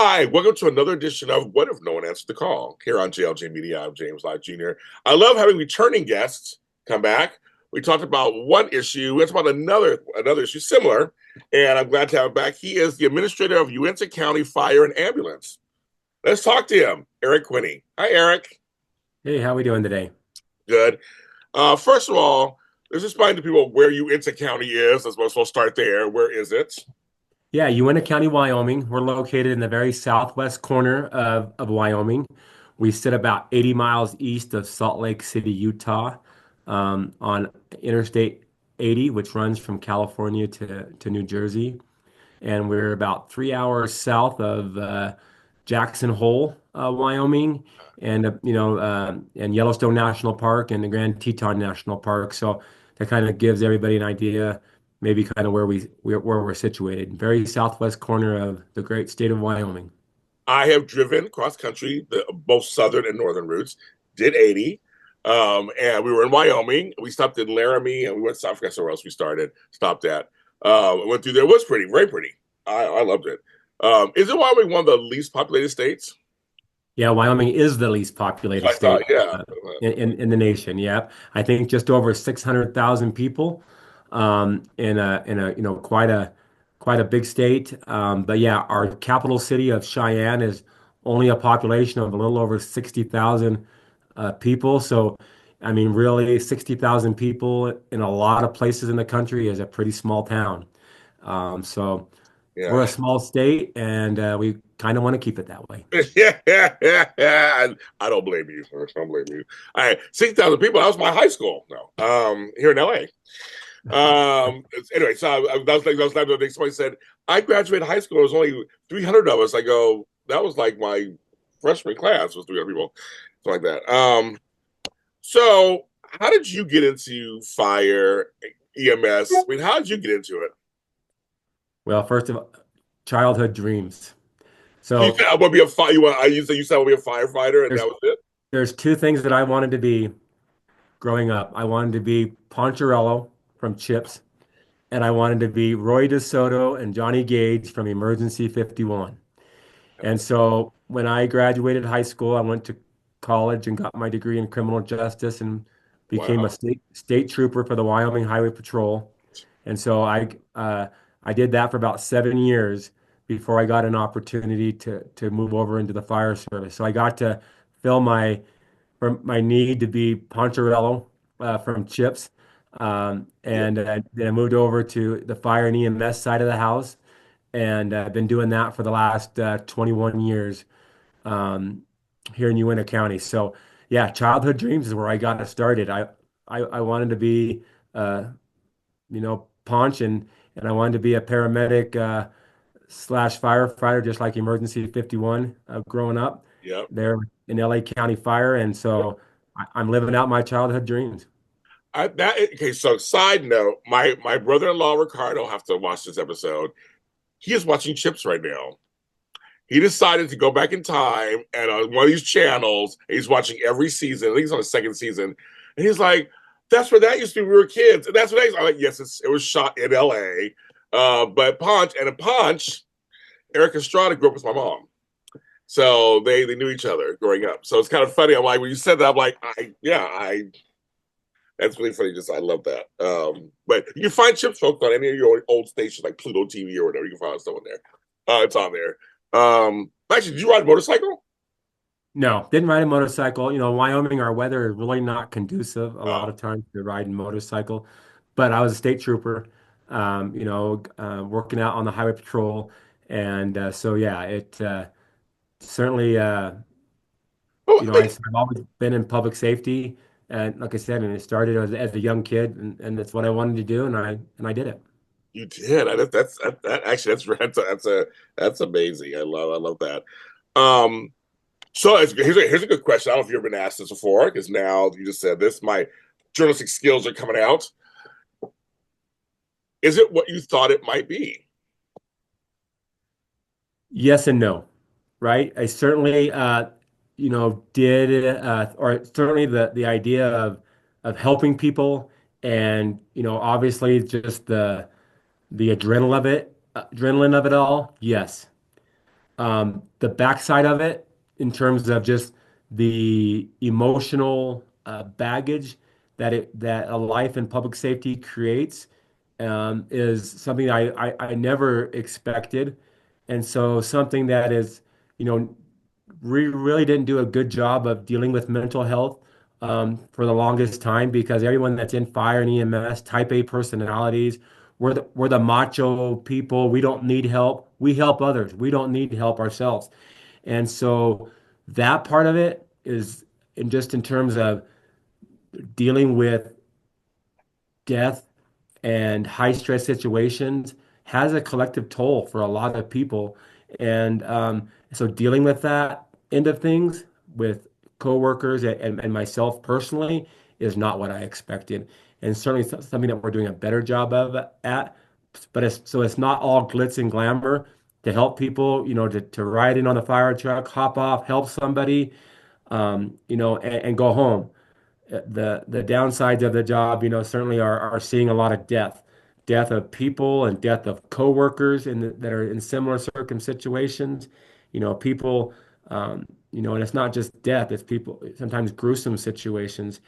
Hi, welcome to another edition of What If No One Answered the Call? Here on JLJ Media, I'm James Lott Jr. I love having returning guests come back. We talked about one issue, we talked about another issue similar, and I'm glad to have him back. He is the administrator of Uinta County Fire and Ambulance. Let's talk to him, Eric Quinney. Hi, Eric. Hey, how we doing today? Good. First of all, let's explain to people where Uinta County is. We'll start there. Where is it? Yeah, Uinta County, Wyoming. We're located in the very southwest corner of Wyoming. We sit about 80 miles east of Salt Lake City, Utah, on Interstate 80, which runs from California to New Jersey. And we're about 3 hours south of Jackson Hole, Wyoming, and Yellowstone National Park and the Grand Teton National Park. So that kind of gives everybody an idea, maybe kind of where we're situated. Very southwest corner of the great state of Wyoming. I have driven cross country, both southern and northern routes. Did 80, and we were in Wyoming. We stopped in Laramie, and we went south. I forgot somewhere else we stopped at. Went through there. It was pretty, very pretty. I loved it. Isn't Wyoming one of the least populated states? Yeah, Wyoming is the least I populated thought, state yeah. in the nation. Yeah, I think just over 600,000 people, in a quite a big state. But yeah, our capital city of Cheyenne is only a population of a little over 60,000 people. So, I mean, really, 60,000 people in a lot of places in the country is a pretty small town. So we're Yeah. a small state, and we kind of want to keep it that way. Yeah. I don't blame you. I don't blame you. All right, 6,000 people. That was my high school. No, here in LA. Anyway, so that was like somebody said I graduated high school. There was only 300 of us. I go, that was like my freshman class was 300 people, something like that. So how did you get into fire EMS? I mean, how did you get into it? Well, first of all, childhood dreams. You said So I want to be a fire. You said I want to be a firefighter, and that there's was it. there's two things that I wanted to be growing up. I wanted to be Poncherello from Chips, and I wanted to be Roy DeSoto and Johnny Gage from Emergency 51. And so when I graduated high school, I went to college and got my degree in criminal justice and became a Wow. state trooper for the Wyoming Highway Patrol. And so I did that for about 7 years before I got an opportunity to move over into the fire service. So I got to fill my need to be Poncherello from Chips. Yeah. And then I moved over to the fire and EMS side of the house, and I've been doing that for the last 21 years here in Uinta County. So yeah, childhood dreams is where I got it started. I wanted to be Ponch, and I wanted to be a paramedic slash firefighter, just like Emergency 51 growing up Yeah. there in LA County Fire. And so I'm living out my childhood dreams. Okay. So, side note, my brother-in-law Ricardo have to watch this episode. He is watching Chips right now. He decided to go back in time and on one of these channels. He's watching every season. I think he's on the second season, and he's like, "That's where that used to be. When we were kids." And that's what I'm like. Yes, it was shot in L.A. But Punch, Eric Estrada grew up with my mom, so they knew each other growing up. So it's kind of funny. I'm like, when you said that, I'm like, I. That's really funny. Just I love that. But you can find Chips folks on any of your old stations like Pluto TV or whatever. You can find stuff on there. It's on there. Actually, did you ride a motorcycle? No, didn't ride a motorcycle. Wyoming, our weather is really not conducive a lot Oh, of times to riding motorcycle. But I was a state trooper, working out on the highway patrol. And so, yeah, it certainly, oh, I think I've always been in public safety. And like I said, and it started as a young kid, and that's what I wanted to do. And I did it. you did. Actually that's amazing. I love that. Um, so here's a good question. I don't know if you've ever been asked this before, because now you just said this. My journalistic skills are coming out. Is it what you thought it might be? Yes and no, right? I certainly, did, or certainly the idea of helping people, and obviously just the adrenaline of it all. Yes, The backside of it, in terms of just the emotional baggage that a life in public safety creates, is something I never expected, and so something that is, you know, we really didn't do a good job of dealing with mental health for the longest time because everyone that's in fire and EMS, type A personalities, we're the macho people. We don't need help. We help others. We don't need help ourselves. And so that part of it is, in terms of dealing with death and high stress situations, has a collective toll for a lot of people. And so dealing with that end of things with coworkers and myself personally is not what I expected. And certainly something that we're doing a better job of at. But it's not all glitz and glamour to help people, to ride in on the fire truck, hop off, help somebody, and go home. The downsides of the job, certainly are seeing a lot of death of people and death of coworkers that are in similar situations. People, and it's not just death; it's people sometimes gruesome situations,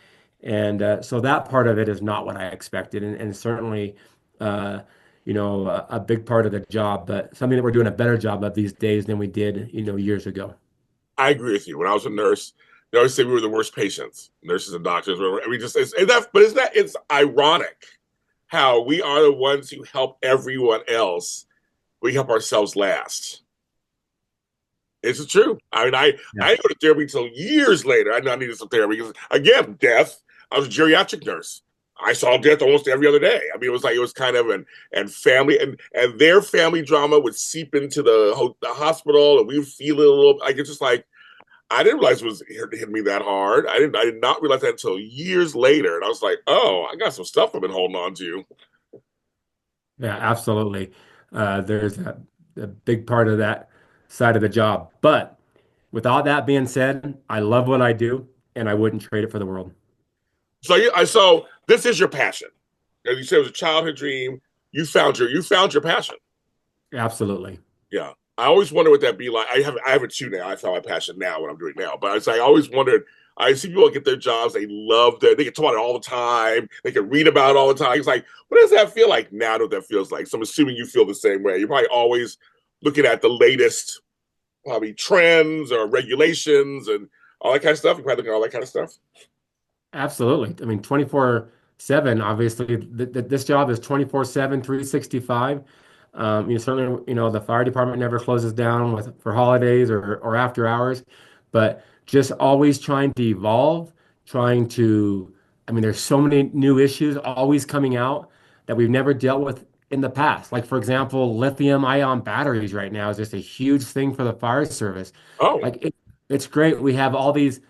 and so that part of it is not what I expected, and certainly, uh, a big part of the job, but something that we're doing a better job of these days than we did, years ago. I agree with you. When I was a nurse, they always say we were the worst patients, nurses and doctors. We just, it's ironic how we are the ones who help everyone else. We help ourselves last. It's true. I mean, I Yeah. didn't go to therapy until years later. I know I needed some therapy because, again, death. I was a geriatric nurse. I saw death almost every other day. I mean, it was kind of and family and their family drama would seep into the hospital, and we would feel it a little. Like it's just like I didn't realize it was hitting me that hard. I did not realize that until years later, and I was like, oh, I got some stuff I've been holding on to. Yeah, absolutely. There's a big part of that side of the job. But with all that being said, I love what I do and I wouldn't trade it for the world. So this is your passion. As you said, it was a childhood dream. You found your passion. Absolutely. Yeah. I always wonder what that'd be like. I have it too now. I found my passion now, what I'm doing now. But it's like I always wondered. I see people get their jobs. They love that. They can talk about it all the time. They can read about it all the time. It's like, what does that feel like now? What that feels like. So I'm assuming you feel the same way. You're probably always looking at the latest, probably trends or regulations and all that kind of stuff. You're probably looking at all that kind of stuff. Absolutely. I mean, 24/7, obviously, this job is 24/7, 365. Certainly, the fire department never closes down for holidays or after hours, but just always trying to evolve, I mean, there's so many new issues always coming out that we've never dealt with in the past. Like, for example, lithium ion batteries right now is just a huge thing for the fire service. Oh, Like, it's great. We have all these,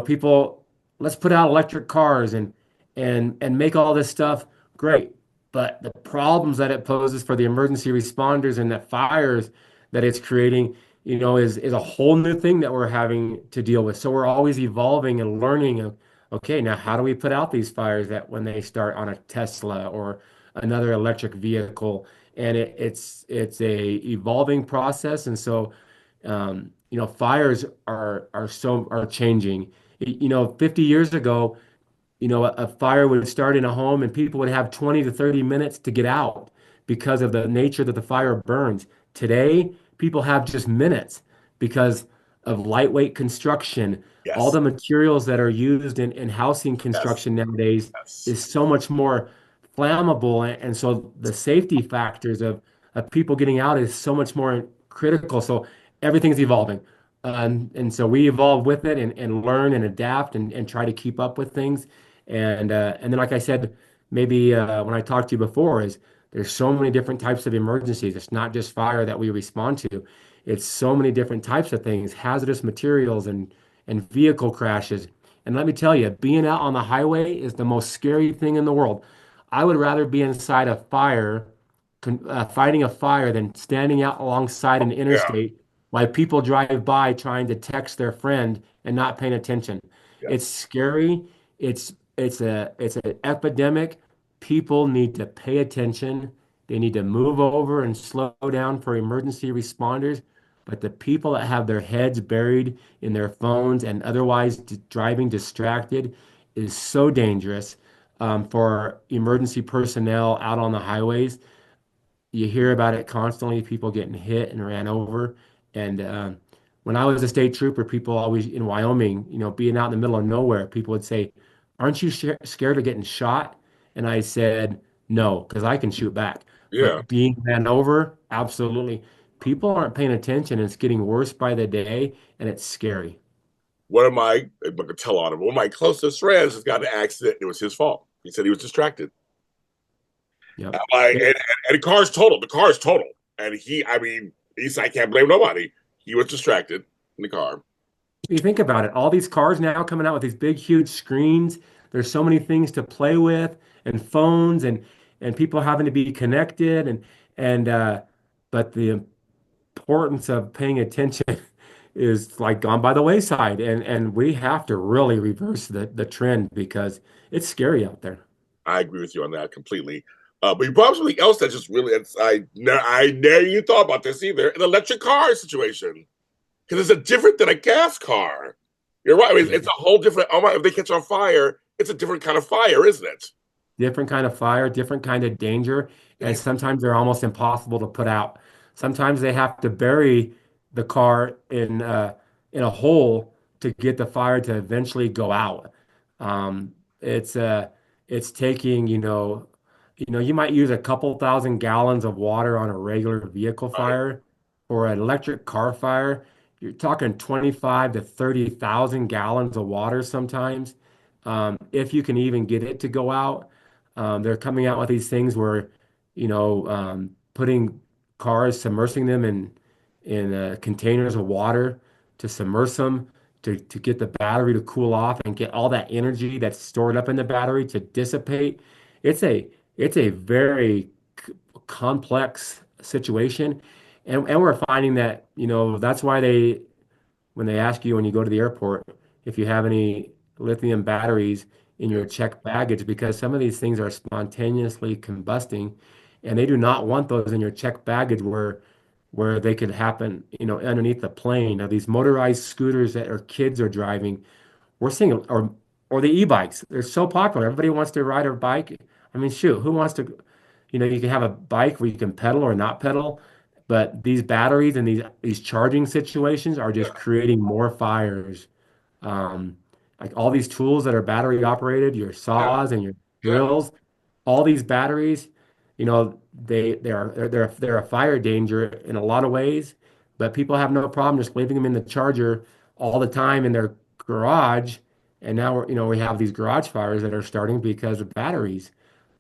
people, let's put out electric cars and make all this stuff great. But the problems that it poses for the emergency responders and the fires that it's creating, is a whole new thing that we're having to deal with. So we're always evolving and learning of, okay, now how do we put out these fires that when they start on a Tesla or another electric vehicle? And it's a evolving process. And so fires are changing. 50 years ago, a fire would start in a home and people would have 20 to 30 minutes to get out because of the nature that the fire burns. Today, people have just minutes because of lightweight construction. All yes, the materials that are used in housing yes, construction nowadays yes, is so much more flammable. And so the safety factors of people getting out is so much more critical. So everything's evolving. And so we evolve with it and learn and adapt and try to keep up with things. And then, like I said, maybe when I talked to you before, is there's so many different types of emergencies. It's not just fire that we respond to. It's so many different types of things, hazardous materials and vehicle crashes. And let me tell you, being out on the highway is the most scary thing in the world. I would rather be inside a fire, fighting a fire, than standing out alongside an yeah, interstate while people drive by trying to text their friend and not paying attention. It's yes. scary. It's an epidemic. People need to pay attention. They need to move over and slow down for emergency responders. But the people that have their heads buried in their phones and otherwise driving distracted is so dangerous for emergency personnel out on the highways. You hear about it constantly, people getting hit and ran over. And when I was a state trooper, people always in Wyoming, being out in the middle of nowhere, people would say, "Aren't you scared of getting shot?" And I said, "No, because I can shoot back." Yeah. But being ran over, absolutely. People aren't paying attention. It's getting worse by the day, and it's scary. One of my, I'm going to tell on him, one of my closest friends has got in an accident. It was his fault. He said he was distracted. Yep. And the car's total. The car is total. And I mean, I can't blame nobody. He was distracted in the car. You think about it, all these cars now coming out with these big, huge screens. There's so many things to play with, and phones, and people having to be connected, and but the importance of paying attention is like gone by the wayside, and we have to really reverse the trend because it's scary out there. I agree with you on that completely. But you brought up something else that just really, I never even thought about this either. An electric car situation. Because it's a different than a gas car. You're right. I mean, Yeah. it's a whole different. Oh my! If they catch on fire, it's a different kind of fire, isn't it? Different kind of fire, different kind of danger, and sometimes they're almost impossible to put out. Sometimes they have to bury the car in a hole to get the fire to eventually go out. Um, it's taking, you might use a couple thousand gallons of water on a regular vehicle Right. fire. For an electric car fire, you're talking 25 to 30,000 gallons of water sometimes, if you can even get it to go out. They're coming out with these things where, putting cars, submersing them in containers of water to submerge them to get the battery to cool off and get all that energy that's stored up in the battery to dissipate. It's a it's a very complex situation, and we're finding that, that's why when they ask you when you go to the airport if you have any lithium batteries in Yeah. your checked baggage, because some of these things are spontaneously combusting, and they do not want those in your checked baggage where they could happen, underneath the plane. Now, these motorized scooters that our kids are driving, we're seeing, or the e-bikes, they're so popular. Everybody wants to ride a bike. I mean, shoot, who wants to, you can have a bike where you can pedal or not pedal, but these batteries and these charging situations are just creating more fires. Um, like all these tools that are battery operated, your Yeah. saws and your Yeah. drills, all these batteries, they're a fire danger in a lot of ways, but people have no problem just leaving them in the charger all the time in their garage. And now we have these garage fires that are starting because of batteries.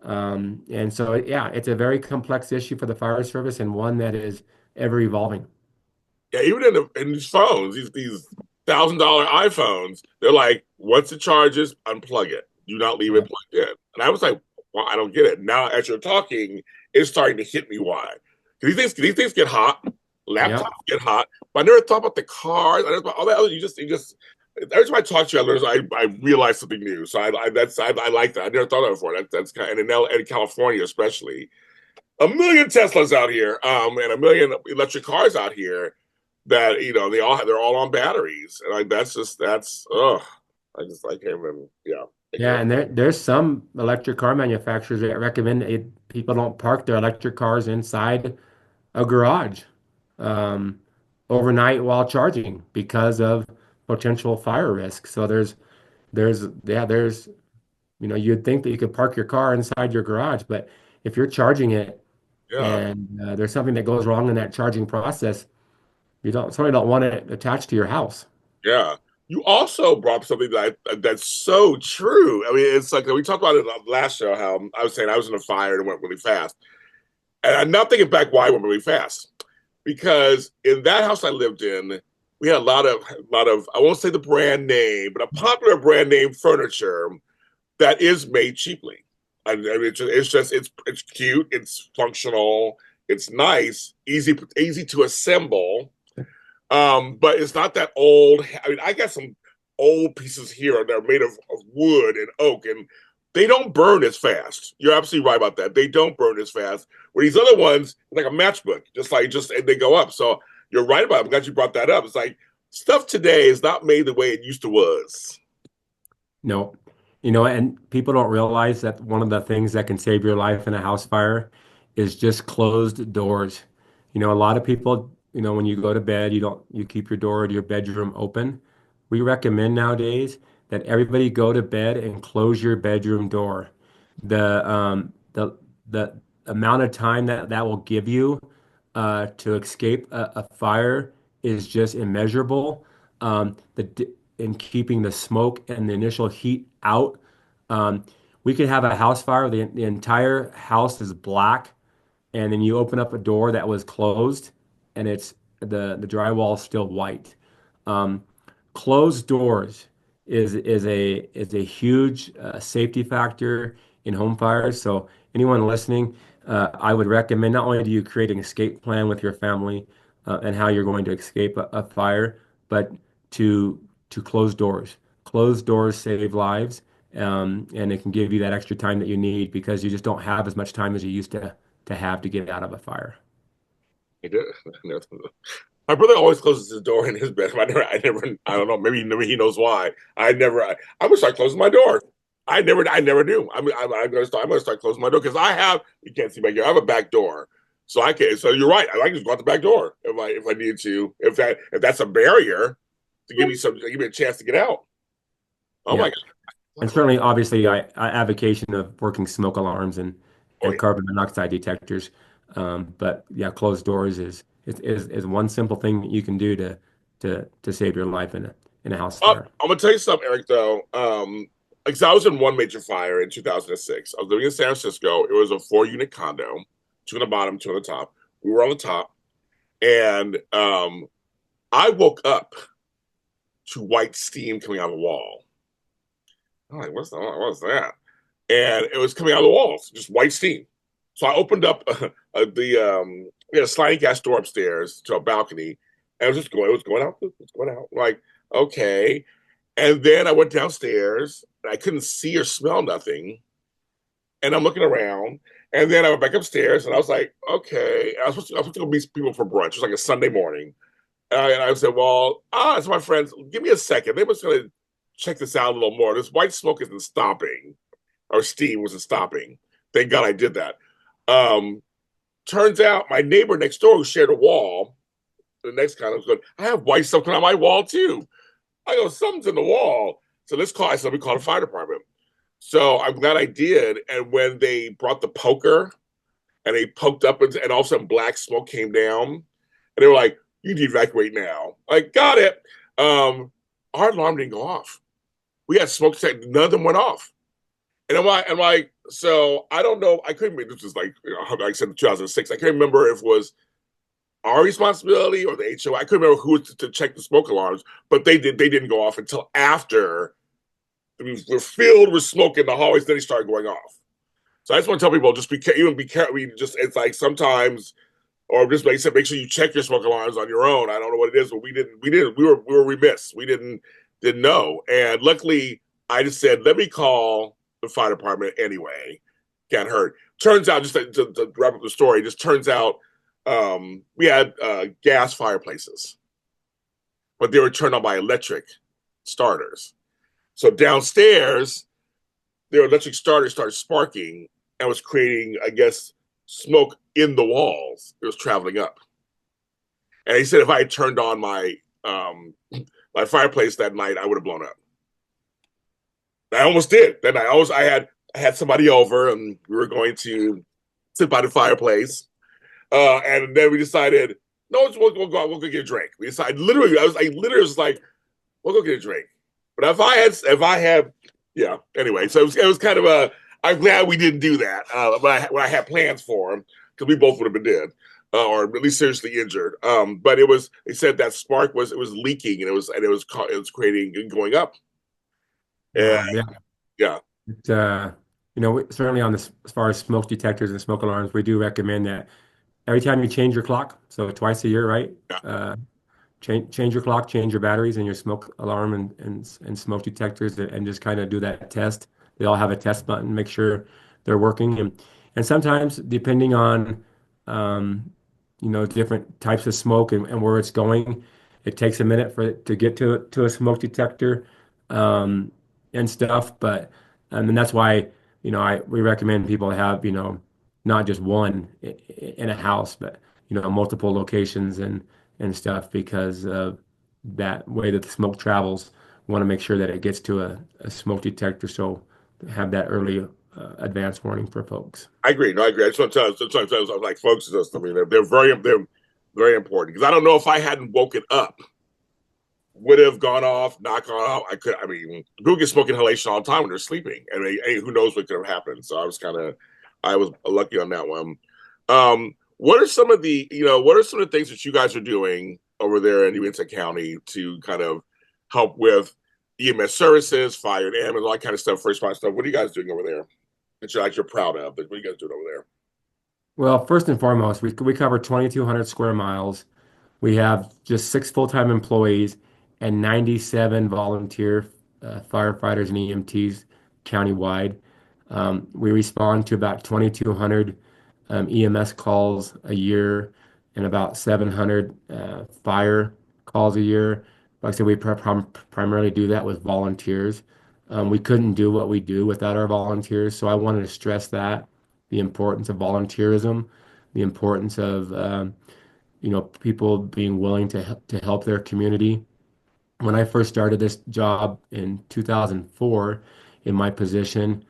And so, yeah, it's a very complex issue for the fire service and one that is ever evolving. Yeah. Even in these phones, these $1,000 iPhones, they're like, once it charges, unplug it. Do not leave it Yeah. plugged in. And I was like, well, I don't get it. Now, as you're talking, it's starting to hit me why. These things get hot. Laptops Yep. get hot. But I never thought about the cars. I never thought all that other. You just every time I talk to you, I realize something new. So I like that. I never thought of it before. That's kind of, and in California especially, a million Teslas out here, and a million electric cars out here that they're all on batteries, and like that's I can't even I Yeah, can't. and there's some electric car manufacturers that recommend people don't park their electric cars inside a garage um, overnight while charging because of potential fire risk. So there's you'd think that you could park your car inside your garage, but if you're charging it Yeah. and there's something that goes wrong in that charging process, certainly don't want it attached to your house. Yeah. You also brought up something that's so true. I mean, it's like we talked about it on the last show. How I was saying I was in a fire and it went really fast, and I'm not thinking back why it went really fast because in that house I lived in, we had a lot of I won't say the brand name, but a popular brand name furniture that is made cheaply. I mean, it's cute, it's functional, it's nice, easy to assemble. But it's not that old. I mean, I got some old pieces here that are made of wood and oak, and they don't burn as fast. You're absolutely right about that. They don't burn as fast. Where these other ones, like a matchbook, just and they go up. So you're right about it. I'm glad you brought that up. It's like stuff today is not made the way it used to was. No, and people don't realize that one of the things that can save your life in a house fire is just closed doors. A lot of people, when you go to bed, you keep your door to your bedroom open. We recommend nowadays that everybody go to bed and close your bedroom door. The amount of time that will give you to escape a fire is just immeasurable. In keeping the smoke and the initial heat out. Um, we could have a house fire, the entire house is black, and then you open up a door that was closed, and it's the drywall is still white. Um, Closed doors is a huge safety factor in home fires. So anyone listening, I would recommend not only do you create an escape plan with your family and how you're going to escape a fire, but to to close doors. Closed doors save lives, and it can give you that extra time that you need because you just don't have as much time as you used to have to get out of a fire. My brother always closes his door in his bedroom. I don't know. Maybe he knows why. I'm gonna start closing my door. I never do. I'm gonna start closing my door because you can't see back here. I have a back door, so I can. So you're right. I can just go out the back door if I need to. If that's a barrier to give me a chance to get out. Oh my Yeah. And god. certainly, obviously, I advocation of working smoke alarms Oh and yeah. carbon monoxide detectors. But yeah, closed doors is one simple thing that you can do to save your life in a house fire. I'm gonna tell you something, Eric. Though, like so I was in one major fire in 2006. I was living in San Francisco. It was a 4 unit condo, two on the bottom, two on the top. We were on the top, and I woke up to white steam coming out of the wall. I'm like, what's that? And it was coming out of the walls, just white steam. So I opened up we had a sliding glass door upstairs to a balcony, and it was going out, it was going out. Like, okay. And then I went downstairs, and I couldn't see or smell nothing. And I'm looking around, and then I went back upstairs, and I was like, okay. I was supposed to go meet people for brunch. It was like a Sunday morning. And I said, well, it's my friends. Give me a second. They must going to check this out a little more. This white smoke isn't stopping, or steam wasn't stopping. Thank God I did that. Um, Turns out my neighbor next door who shared a wall, the next kind of going, I have white stuff coming on my wall too. I go, something's in the wall. So I said, we called the fire department. So I'm glad I did. And when they brought the poker and they poked up and all of a sudden black smoke came down, and they were like, you need to evacuate now. Like, got it. Our alarm didn't go off. We had smoke detectors, none of them went off. And I'm like, so I don't know. I couldn't remember. This was like I said, 2006. I can't remember if it was our responsibility or the HOA. I couldn't remember who was to check the smoke alarms, but they did. They didn't go off until after we were filled with smoke in the hallways. Then they started going off. So I just want to tell people, just be careful. It's like sometimes, or just like I said, make sure you check your smoke alarms on your own. I don't know what it is, but we didn't. We were remiss. We didn't know. And luckily, I just said, let me call the fire department anyway. Can't hurt. Turns out, just to wrap up the story, just turns out we had gas fireplaces, but they were turned on by electric starters. So downstairs, their electric starter started sparking and was creating, I guess, smoke in the walls. It was traveling up. And he said if I had turned on my fireplace that night, I would have blown up. I almost did. That night, I had somebody over, and we were going to sit by the fireplace. And then we decided, no, we'll go get a drink. We decided I literally was like, we'll go get a drink. But if I had, yeah. Anyway, so it was kind of I'm glad we didn't do that. But I had plans for him because we both would have been dead, or at least seriously injured. But they said that spark it was leaking, and it was creating and going up. And Yeah. yeah, It, certainly on this, as far as smoke detectors and smoke alarms, we do recommend that every time you change your clock, so twice a year, right? yeah, Change your clock, change your batteries and your smoke alarm and smoke detectors, and just kind of do that test. They all have a test button, make sure they're working. And sometimes, depending on um, different types of smoke and where it's going. It takes a minute for it to get to a smoke detector um, and stuff, but and that's why I we recommend people have not just one in a house, but multiple locations and stuff because of that way that the smoke travels. We want to make sure that it gets to a smoke detector, so have that early advance warning for folks. I agree. No, I agree. I just want to tell. Sometimes I was like, folks, just I mean, they're very important because I don't know if I hadn't woken up would have gone off, not gone off. I could. I mean, people get smoke inhalation all the time when they're sleeping, and who knows what could have happened. So I was lucky on that one. What are some of the, what are some of the things that you guys are doing over there in Uinta County to kind of help with EMS services, fire and ambulance, all that kind of stuff, first response stuff? What are you guys doing over there that you're proud of? What are you guys doing over there? Well, first and foremost, we cover 2,200 square miles. We have just six full-time employees and 97 volunteer firefighters and EMTs countywide. We respond to about 2,200 EMS calls a year and about 700 fire calls a year. Like I said, we primarily do that with volunteers. We couldn't do what we do without our volunteers, so I wanted to stress that the importance of volunteerism, the importance of people being willing to help their community. When I first started this job in 2004 in my position,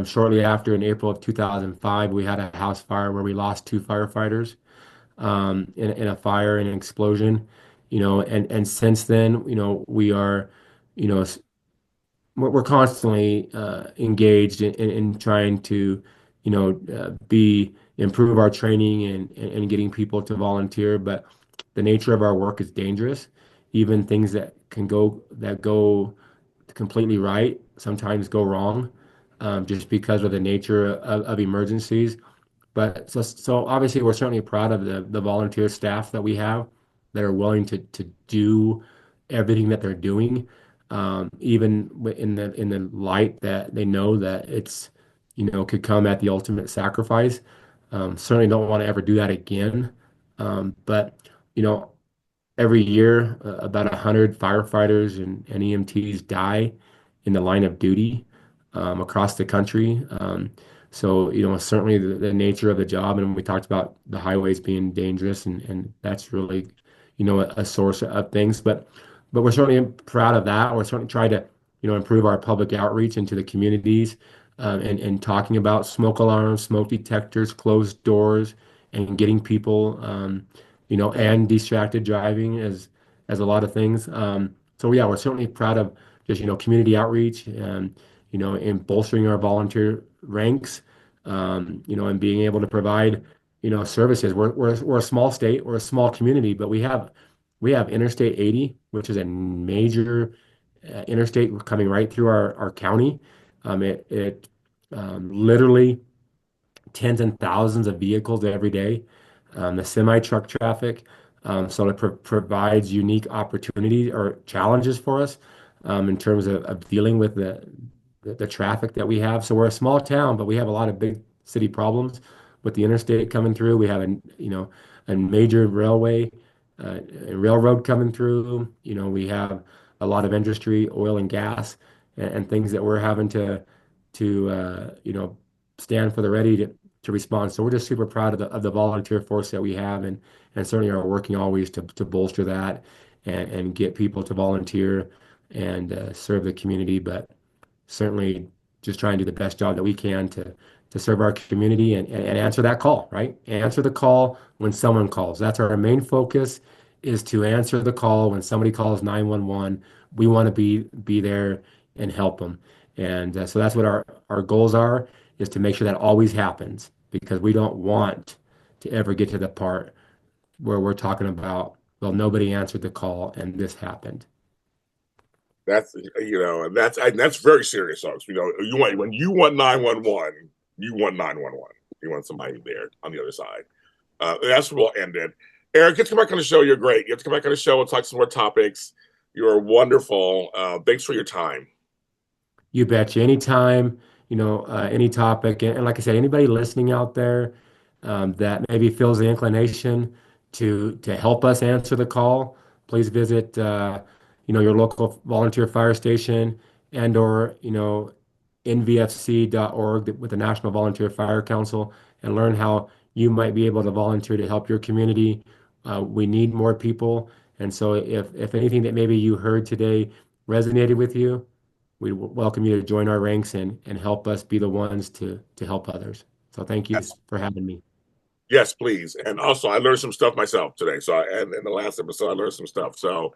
shortly after in April of 2005, we had a house fire where we lost two firefighters in a fire and an explosion. And since then, we are, you know, we're constantly engaged in trying to, be improve our training and getting people to volunteer. But the nature of our work is dangerous. Even things that go completely right sometimes go wrong, just because of the nature of emergencies. But so obviously we're certainly proud of the volunteer staff that we have that are willing to do everything that they're doing, even in the light that they know that it's could come at the ultimate sacrifice. Certainly don't want to ever do that again. But you know every year about 100 firefighters and EMTs die in the line of duty across the country. So, certainly the nature of the job, and we talked about the highways being dangerous, and that's really, a source of things. But we're certainly proud of that. We're certainly trying to, improve our public outreach into the communities, and talking about smoke alarms, smoke detectors, closed doors, and getting people, and distracted driving as a lot of things. So yeah, we're certainly proud of just, community outreach and, in bolstering our volunteer ranks, and being able to provide, services. We're a small state, we're a small community, but we have Interstate 80, which is a major interstate coming right through our county. It literally tens and thousands of vehicles every day, the semi truck traffic. So it provides unique opportunities or challenges for us in terms of dealing with the traffic that we have. So we're a small town, but we have a lot of big city problems with the interstate coming through. We have a major railroad coming through. We have a lot of industry, oil and gas, and things that we're having to stand for the ready to respond. So we're just super proud of the volunteer force that we have, and certainly are working always to bolster that and get people to volunteer and serve the community. But certainly just try and do the best job that we can to serve our community and answer that call, right? Answer the call when someone calls. That's our main focus, is to answer the call when somebody calls 911. We want to be there and help them. And so that's what our goals are, is to make sure that always happens, because we don't want to ever get to the part where we're talking about, well, nobody answered the call and this happened. That's very serious, folks. You want when you want 911, you want 911. You want somebody there on the other side. That's where we'll end it. Eric, get to come back on the show. You're great. You have to come back on the show. We'll talk some more topics. You're wonderful. Thanks for your time. You betcha. Anytime, any topic. And like I said, anybody listening out there that maybe feels the inclination to help us answer the call, please visit your local volunteer fire station and or nvfc.org with the National Volunteer Fire Council and learn how you might be able to volunteer to help your community. We need more people, and so if anything that maybe you heard today resonated with you, we welcome you to join our ranks and help us be the ones to help others. So thank you Yes, for having me. yes, please. And also, I learned some stuff myself today. So, and in the last episode, I learned some stuff. So,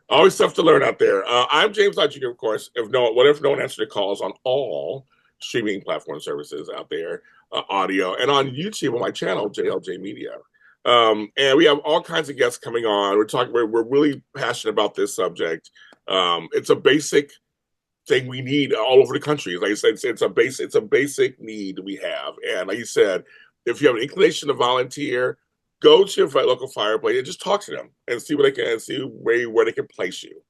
always stuff to learn out there. I'm James Lott Jr., of course. What if no one answered the calls on all streaming platform services out there, audio, and on YouTube on my channel, JLJ Media. And we have all kinds of guests coming on. We're really passionate about this subject. It's a basic thing we need all over the country. Like I said, it's a basic need we have. And like you said, if you have an inclination to volunteer, go to your local fire place and just talk to them and see what they can see where they can place you.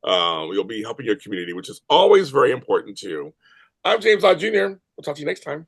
You'll be helping your community, which is always very important too. I'm James Lott Jr. We'll talk to you next time.